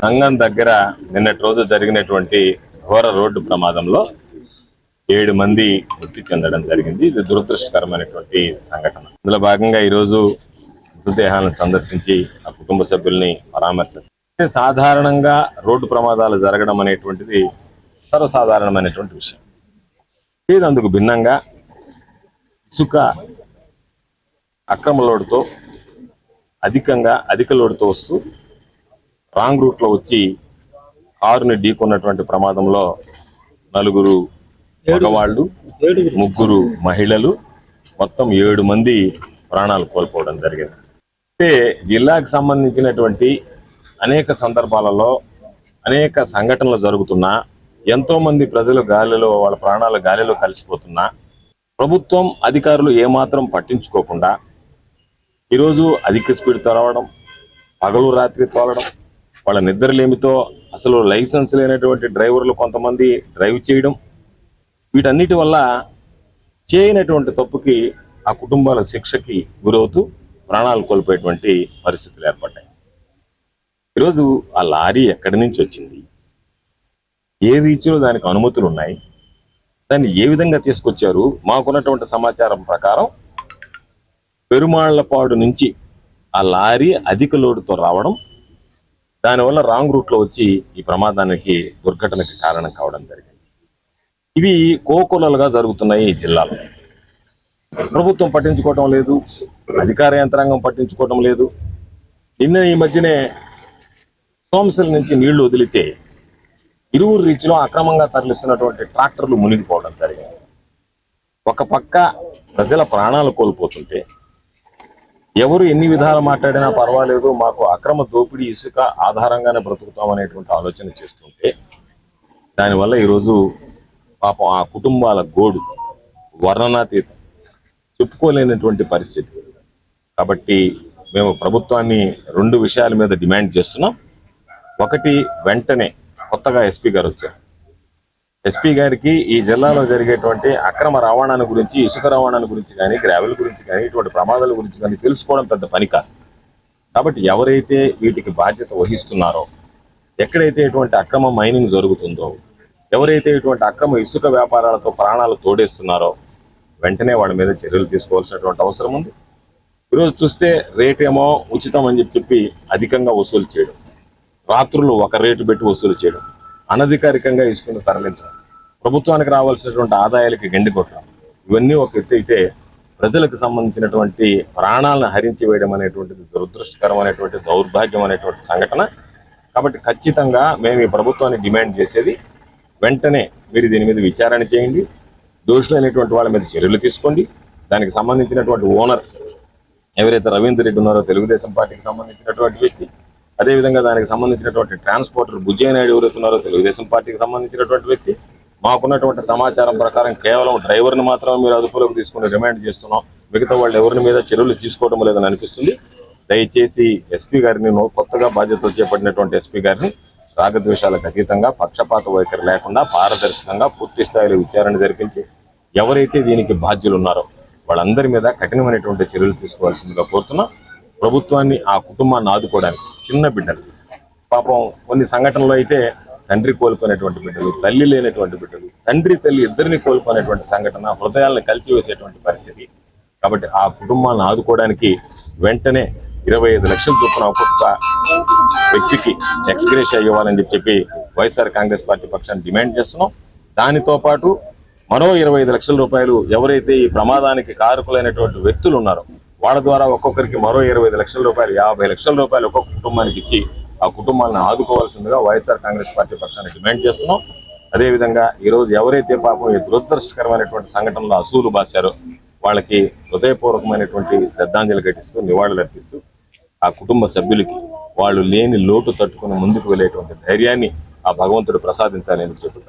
సంగం దగ్గర నిన్నటి రోజు జరిగినటువంటి ఘోర రోడ్డు ప్రమాదంలో 7 మంది మృతి చెందడం జరిగింది. ఇది దురదృష్టకరమైనటువంటి సంఘటన. ఇందులో భాగంగా ఈరోజు మృతదేహాలను సందర్శించి ఆ కుటుంబ సభ్యుల్ని పరామర్శించారు. సాధారణంగా రోడ్డు ప్రమాదాలు జరగడం అనేటువంటిది సర్వసాధారణమైనటువంటి విషయం. ఇది అందుకు భిన్నంగా ఇసుక అక్రమ లోడుతో అధిక లోడుతో వస్తూ రాంగ్ రూట్లో వచ్చి కారుని ఢీకొన్నటువంటి ప్రమాదంలో 4 మగవాళ్ళు 3 మహిళలు మొత్తం 7 మంది ప్రాణాలు కోల్పోవడం జరిగింది. అంటే జిల్లాకు సంబంధించినటువంటి అనేక సందర్భాలలో అనేక సంఘటనలు జరుగుతున్నా, ఎంతో మంది ప్రజలు గాలిలో వాళ్ళ ప్రాణాలు గాలిలో కలిసిపోతున్నా ప్రభుత్వం అధికారులు ఏమాత్రం పట్టించుకోకుండా ఈరోజు అధిక స్పీడ్తో రావడం, పగలు రాత్రి తోలడం, వాళ్ళ నిద్రలేమితో అసలు లైసెన్స్ లేనటువంటి డ్రైవర్లు కొంతమంది డ్రైవ్ చేయడం, వీటన్నిటి వల్ల చేయనటువంటి తప్పుకి ఆ కుటుంబాల శిక్షకి గురవుతూ ప్రాణాలు కోల్పోయేటువంటి పరిస్థితులు ఏర్పడ్డాయి. ఈరోజు ఆ లారీ ఎక్కడి నుంచి వచ్చింది, ఏ రీతిలో దానికి అనుమతులు ఉన్నాయి, దాన్ని ఏ విధంగా తీసుకొచ్చారు? మాకున్నటువంటి సమాచారం ప్రకారం పెరుమాళ్లపాడు నుంచి ఆ లారీ అధిక లోడుతో రావడం, దానివల్ల రాంగ్ రూట్లో వచ్చి ఈ ప్రమాదానికి దుర్ఘటనకి కారణం కావడం జరిగింది. ఇవి కోకొల్లలుగా జరుగుతున్నాయి ఈ జిల్లాలో. ప్రభుత్వం పట్టించుకోవటం లేదు, అధికార యంత్రాంగం పట్టించుకోవటం లేదు. నిన్న ఈ మధ్యనే సోమశిల నుంచి నీళ్లు వదిలితే ఇరువురు రీచ్లో అక్రమంగా తరలిస్తున్నటువంటి ట్రాక్టర్లు మునిగిపోవడం జరిగింది. ఒక పక్క ప్రజల ప్రాణాలు కోల్పోతుంటే ఎవరు ఎన్ని విధాలు మాట్లాడినా పర్వాలేదు, మాకు అక్రమ దోపిడీ ఇసుక ఆధారంగానే బ్రతుకుతామనేటువంటి ఆలోచన చేస్తుంటే దానివల్ల ఈరోజు పాపం ఆ కుటుంబాల గోడు వర్ణనాతీతం, చెప్పుకోలేనటువంటి పరిస్థితి. కాబట్టి మేము ప్రభుత్వాన్ని 2 విషయాల మీద డిమాండ్ చేస్తున్నాం. ఒకటి, వెంటనే కొత్తగా ఎస్పీ గారు వచ్చారు. ఎస్పీ గారికి ఈ జిల్లాలో జరిగేటువంటి అక్రమ రవాణాను గురించి, ఇసుక రవాణాను గురించి కానీ, గ్రావెల్ గురించి కానీ, ఇటువంటి ప్రమాదాల గురించి కానీ తెలుసుకోవడం పెద్ద పని కాదు. కాబట్టి ఎవరైతే వీటికి బాధ్యత వహిస్తున్నారో, ఎక్కడైతే ఇటువంటి అక్రమ మైనింగ్ జరుగుతుందో, ఎవరైతే ఇటువంటి అక్రమ ఇసుక వ్యాపారాలతో ప్రాణాలు తోడేస్తున్నారో వెంటనే వాళ్ళ మీద చర్యలు తీసుకోవాల్సినటువంటి అవసరం ఉంది. ఈరోజు చూస్తే రేట్ ఏమో ఉచితం అని చెప్పి అధికంగా వసూలు చేయడం, రాత్రులు ఒక రేటు పెట్టి వసూలు చేయడం, అనధికారికంగా ఇసుకను తరలించడం, ప్రభుత్వానికి రావాల్సినటువంటి ఆదాయాలకి గండి కొట్టడం, ఇవన్నీ ఒక ఎత్తు అయితే ప్రజలకు సంబంధించినటువంటి ప్రాణాలను హరించి వేయడం అనేటువంటిది దురదృష్టకరమైనటువంటి, దౌర్భాగ్యం అనేటువంటి సంఘటన. కాబట్టి ఖచ్చితంగా మేము ఈ ప్రభుత్వాన్ని డిమాండ్ చేసేది, వెంటనే మీరు దీని మీద విచారణ చేయండి, దోషులైనటువంటి వాళ్ళ మీద చర్యలు తీసుకోండి. దానికి సంబంధించినటువంటి ఓనర్ ఎవరైతే రవీందర్ రెడ్డి ఉన్నారో, తెలుగుదేశం పార్టీకి సంబంధించినటువంటి వ్యక్తి, అదేవిధంగా దానికి సంబంధించినటువంటి ట్రాన్స్పోర్టర్ బుజ్జయ్య నాయుడు ఎవరైతే ఉన్నారో, తెలుగుదేశం పార్టీకి సంబంధించినటువంటి వ్యక్తి. మాకున్నటువంటి సమాచారం ప్రకారం కేవలం డ్రైవర్ని మాత్రమే మీరు అదుపులోకి తీసుకుని రిమాండ్ చేస్తున్నాం, మిగతా వాళ్ళు ఎవరిని మీద చర్యలు తీసుకోవడం లేదని అనిపిస్తుంది. దయచేసి ఎస్పీ గారిని, కొత్తగా బాధ్యతలు చేపట్టినటువంటి ఎస్పీ గారిని రాగద్వేషాలకు అతీతంగా, పక్షపాత వైఖరి లేకుండా పారదర్శకంగా పూర్తి స్థాయిలో విచారణ జరిపించి ఎవరైతే దీనికి బాధ్యులు ఉన్నారో వాళ్ళందరి మీద కఠినమైనటువంటి చర్యలు తీసుకోవాల్సిందిగా కోరుతున్నాం. ప్రభుత్వాన్ని, ఆ కుటుంబాన్ని ఆదుకోవడానికి, చిన్న బిడ్డలు పాపం కొన్ని సంఘటనలో అయితే తండ్రి కోల్పోయినటువంటి బిడ్డలు, తల్లి లేనటువంటి బిడ్డలు, తండ్రి తల్లి ఇద్దరిని కోల్పోయినటువంటి సంఘటన హృదయాలను కలిచివేసేటువంటి పరిస్థితి. కాబట్టి ఆ కుటుంబాలను ఆదుకోవడానికి వెంటనే 25 లక్షల చొప్పున ఒక్కొక్క వ్యక్తికి ఎక్స్గ్రేషియా ఇవ్వాలని చెప్పి వైఎస్ఆర్ కాంగ్రెస్ పార్టీ పక్షాన్ని డిమాండ్ చేస్తున్నాం. దానితో పాటు మరో 25 లక్షల రూపాయలు ఎవరైతే ఈ ప్రమాదానికి కారకులైనటువంటి వ్యక్తులు ఉన్నారో వాళ్ళ ద్వారా ఒక్కొక్కరికి మరో 25 లక్షల రూపాయలు, 50 లక్షల రూపాయలు ఒక్కొక్క కుటుంబానికి ఇచ్చి ఆ కుటుంబాలను ఆదుకోవాల్సిందిగా వైఎస్ఆర్ కాంగ్రెస్ పార్టీ పక్షాన్ని డిమాండ్ చేస్తున్నాం. అదేవిధంగా ఈరోజు ఎవరైతే పాపం ఈ దురదృష్టకరమైనటువంటి సంఘటనలో అసూలు బాశారో వాళ్ళకి హృదయపూర్వకమైనటువంటి శ్రద్ధాంజలి ఘటిస్తూ, నివాళులు అర్పిస్తూ ఆ కుటుంబ సభ్యులకి వాళ్ళు లేని లోటు తట్టుకుని ముందుకు వెళ్ళేటువంటి ధైర్యాన్ని ఆ భగవంతుడు ప్రసాదించాలని చెప్పి